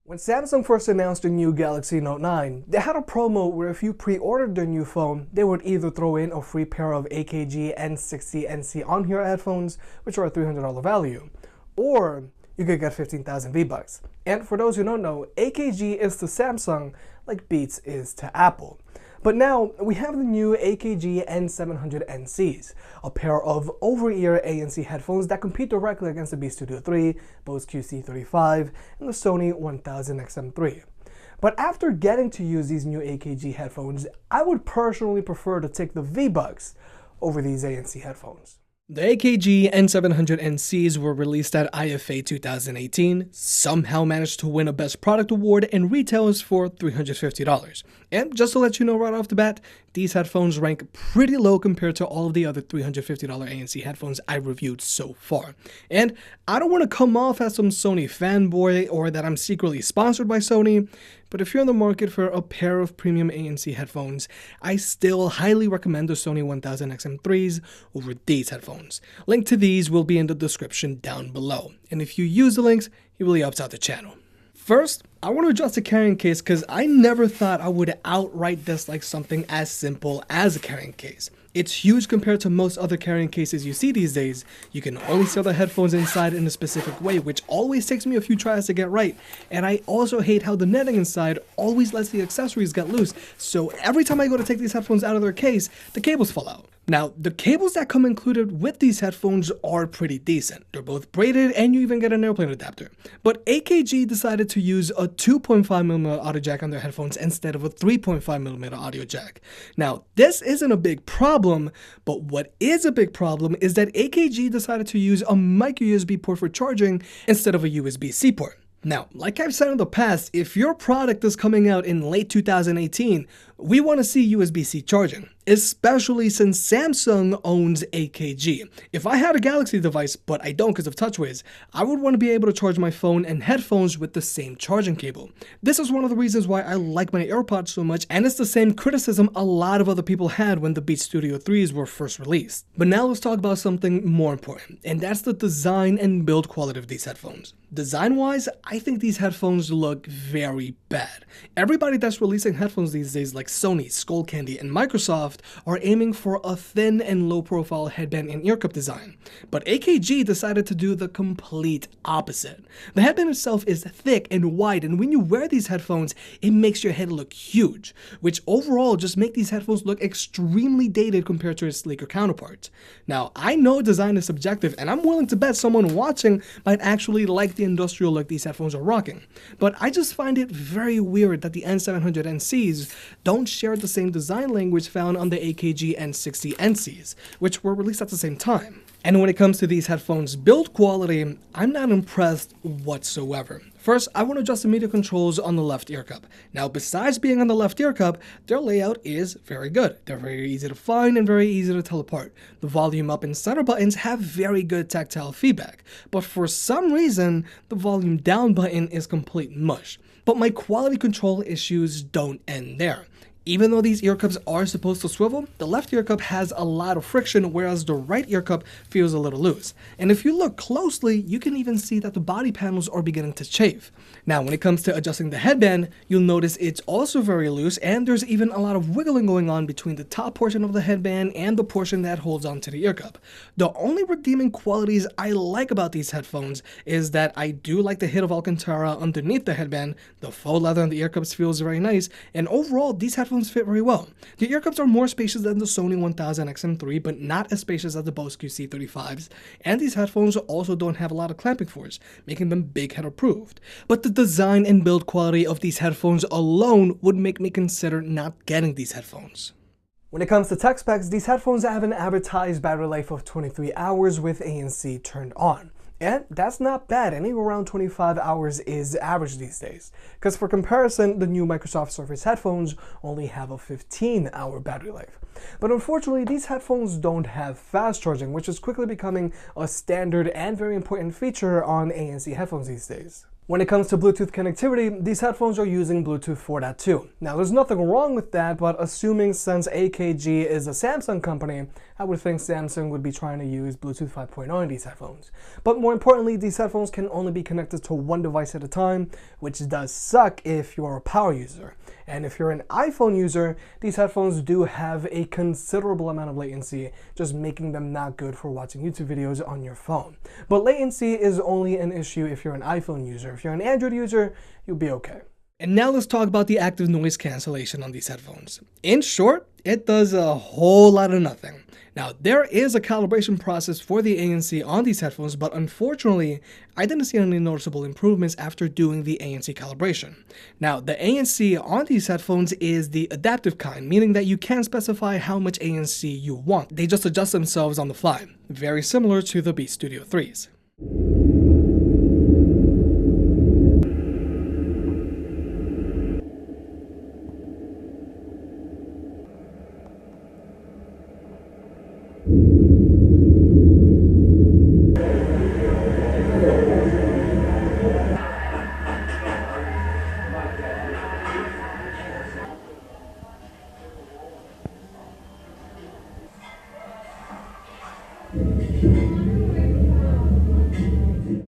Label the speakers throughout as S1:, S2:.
S1: When Samsung first announced the new Galaxy Note 9, they had a promo where if you pre-ordered their new phone, they would either throw in a free pair of AKG N60 NC On headphones, which are a $300 value, or you could get 15,000 V-Bucks. And for those who don't know, AKG is to Samsung like Beats is to Apple. But now, we have the new AKG N700NCs, a pair of Over Ear ANC headphones that compete directly against the Beats Studio 3, Bose QC35, and the Sony 1000XM3. But after getting to use these new AKG headphones, I would personally prefer to take the V-Bucks over these ANC headphones.
S2: The AKG N700NCs were released at IFA 2018, somehow managed to win a Best Product Award, and retails for $350. And just to let you know right off the bat, these headphones rank pretty low compared to all of the other $350 ANC headphones I've reviewed so far. And I don't want to come off as some Sony fanboy or that I'm secretly sponsored by Sony, but if you're in the market for a pair of premium ANC headphones, I still highly recommend the Sony 1000XM3s over these headphones. Link to these will be in the description down below, and if you use the links, it really helps out the channel. First, I want to address the carrying case because I never thought I would outright dislike something as simple as a carrying case. It's huge compared to most other carrying cases you see these days. You can only sell the headphones inside in a specific way, which always takes me a few tries to get right. And I also hate how the netting inside always lets the accessories get loose, so every time I go to take these headphones out of their case, the cables fall out. Now, the cables that come included with these headphones are pretty decent. They're both braided and you even get an airplane adapter. But AKG decided to use a 2.5mm audio jack on their headphones instead of a 3.5mm audio jack. Now, this isn't a big problem, but what is a big problem is that AKG decided to use a micro USB port for charging instead of a USB-C port. Now, like I've said in the past, if your product is coming out in late 2018, we want to see USB-C charging, especially since Samsung owns AKG. If I had a Galaxy device, but I don't because of TouchWiz, I would want to be able to charge my phone and headphones with the same charging cable. This is one of the reasons why I like my AirPods so much, and it's the same criticism a lot of other people had when the Beats Studio 3s were first released. But now let's talk about something more important, and that's the design and build quality of these headphones. Design-wise, I think these headphones look very bad. Everybody that's releasing headphones these days, like Sony, Skullcandy, and Microsoft, are aiming for a thin and low-profile headband and ear cup design. But AKG decided to do the complete opposite. The headband itself is thick and wide, and when you wear these headphones, it makes your head look huge, which overall just make these headphones look extremely dated compared to its sleeker counterparts. Now, I know design is subjective, and I'm willing to bet someone watching might actually like the industrial look these headphones are rocking, but I just find it very weird that the N700NCs don't share the same design language found on the AKG N60 NCs, which were released at the same time. And when it comes to these headphones' build quality, I'm not impressed whatsoever. First, I want to adjust the media controls on the left ear cup. Now, besides being on the left ear cup, their layout is very good. They're very easy to find and very easy to tell apart. The volume up and center buttons have very good tactile feedback, but for some reason, the volume down button is complete mush. But my quality control issues don't end there. Even though these ear cups are supposed to swivel, the left ear cup has a lot of friction, whereas the right ear cup feels a little loose. And if you look closely, you can even see that the body panels are beginning to chafe. Now, when it comes to adjusting the headband, you'll notice it's also very loose, and there's even a lot of wiggling going on between the top portion of the headband and the portion that holds onto the ear cup. The only redeeming qualities I like about these headphones is that I do like the hit of Alcantara underneath the headband, the faux leather on the ear cups feels very nice, and overall, these headphones fit very well. The ear cups are more spacious than the Sony 1000XM3, but not as spacious as the Bose QC35s, and these headphones also don't have a lot of clamping force, making them big head approved. But the design and build quality of these headphones alone would make me consider not getting these headphones.
S1: When it comes to tech specs, these headphones have an advertised battery life of 23 hours with ANC turned on. And that's not bad. Anywhere around 25 hours is average these days. Because for comparison, the new Microsoft Surface headphones only have a 15-hour battery life. But unfortunately, these headphones don't have fast charging, which is quickly becoming a standard and very important feature on ANC headphones these days. When it comes to Bluetooth connectivity, these headphones are using Bluetooth 4.2. Now, there's nothing wrong with that, but assuming since AKG is a Samsung company, I would think Samsung would be trying to use Bluetooth 5.0 in these headphones. But more importantly, these headphones can only be connected to one device at a time, which does suck if you're a power user. And if you're an iPhone user, these headphones do have a considerable amount of latency, just making them not good for watching YouTube videos on your phone. But latency is only an issue if you're an iPhone user. If you're an Android user, you'll be okay.
S2: And now let's talk about the active noise cancellation on these headphones. In short, it does a whole lot of nothing. Now, there is a calibration process for the ANC on these headphones, but unfortunately, I didn't see any noticeable improvements after doing the ANC calibration. Now, the ANC on these headphones is the adaptive kind, meaning that you can specify how much ANC you want. They just adjust themselves on the fly, very similar to the Beats Studio 3s.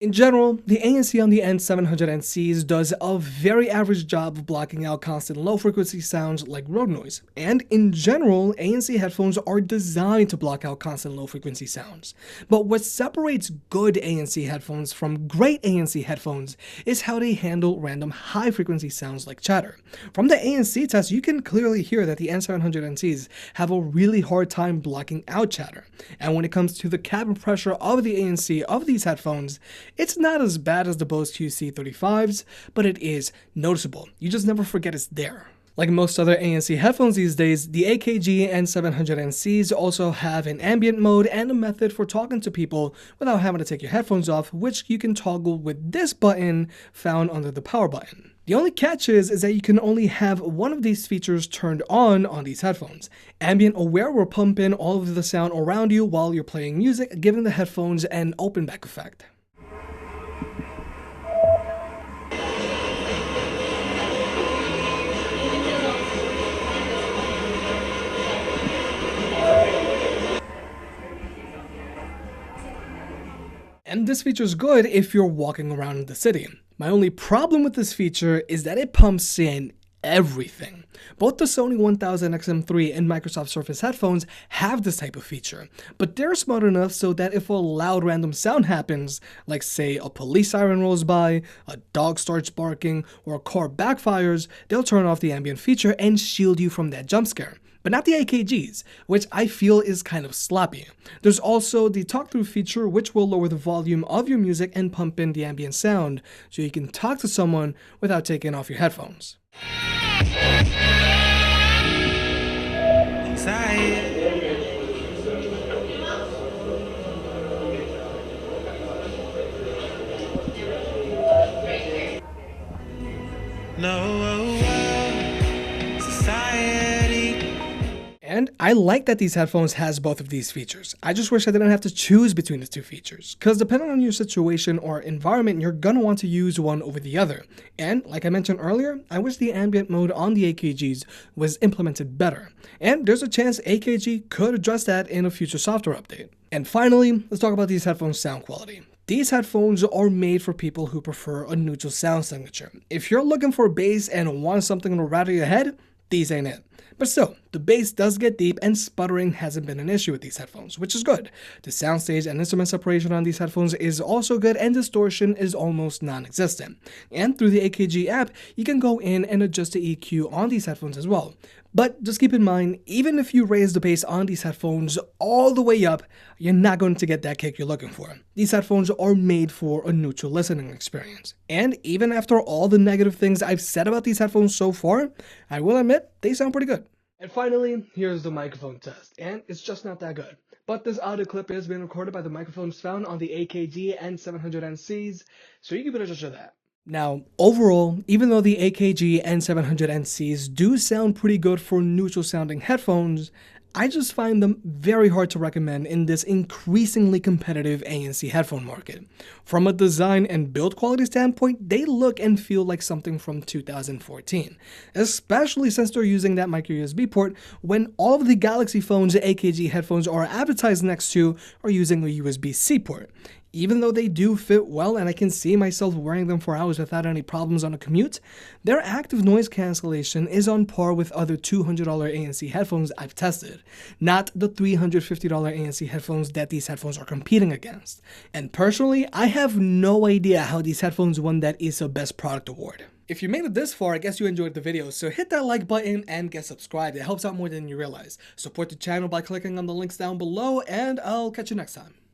S2: In general, the ANC on the N700NCs does a very average job of blocking out constant low-frequency sounds like road noise. And in general, ANC headphones are designed to block out constant low-frequency sounds. But what separates good ANC headphones from great ANC headphones is how they handle random high-frequency sounds like chatter. From the ANC test, you can clearly hear that the N700NCs have a really hard time blocking out chatter. And when it comes to the cabin pressure of the ANC of these headphones, it's not as bad as the Bose QC35s, but it is noticeable. You just never forget it's there. Like most other ANC headphones these days, the AKG N700NCs also have an ambient mode and a method for talking to people without having to take your headphones off, which you can toggle with this button found under the power button. The only catch is that you can only have one of these features turned on these headphones. Ambient Aware will pump in all of the sound around you while you're playing music, giving the headphones an open back effect. And this feature is good if you're walking around in the city. My only problem with this feature is that it pumps in everything. Both the Sony 1000XM3 and Microsoft Surface headphones have this type of feature, but they're smart enough so that if a loud random sound happens, like say a police siren rolls by, a dog starts barking, or a car backfires, they'll turn off the ambient feature and shield you from that jump scare. But not the AKGs, which I feel is kind of sloppy. There's also the talk-through feature, which will lower the volume of your music and pump in the ambient sound, so you can talk to someone without taking off your headphones. And I like that these headphones has both of these features. I just wish I didn't have to choose between the two features, because depending on your situation or environment, you're gonna want to use one over the other. And like I mentioned earlier, I wish the ambient mode on the AKGs was implemented better. And there's a chance AKG could address that in a future software update. And finally, let's talk about these headphones' sound quality. These headphones are made for people who prefer a neutral sound signature. If you're looking for bass and want something to rattle your head, these ain't it. But still, the bass does get deep and sputtering hasn't been an issue with these headphones, which is good. The soundstage and instrument separation on these headphones is also good, and distortion is almost non-existent. And through the AKG app, you can go in and adjust the EQ on these headphones as well. But just keep in mind, even if you raise the bass on these headphones all the way up, you're not going to get that kick you're looking for. These headphones are made for a neutral listening experience. And even after all the negative things I've said about these headphones so far, I will admit, they sound pretty good. And finally, here's the microphone test, and it's just not that good. But this audio clip is being recorded by the microphones found on the AKG N700NCs, so you can better judge of that. Now, overall, even though the AKG N700NCs do sound pretty good for neutral sounding headphones, I just find them very hard to recommend in this increasingly competitive ANC headphone market. From a design and build quality standpoint, they look and feel like something from 2014, especially since they're using that micro USB port when all of the Galaxy phones AKG headphones are advertised next to are using a USB-C port. Even though they do fit well and I can see myself wearing them for hours without any problems on a commute, their active noise cancellation is on par with other $200 ANC headphones I've tested, not the $350 ANC headphones that these headphones are competing against. And personally, I have no idea how these headphones won that ISA Best Product Award. If you made it this far, I guess you enjoyed the video, so hit that like button and get subscribed. It helps out more than you realize. Support the channel by clicking on the links down below, and I'll catch you next time.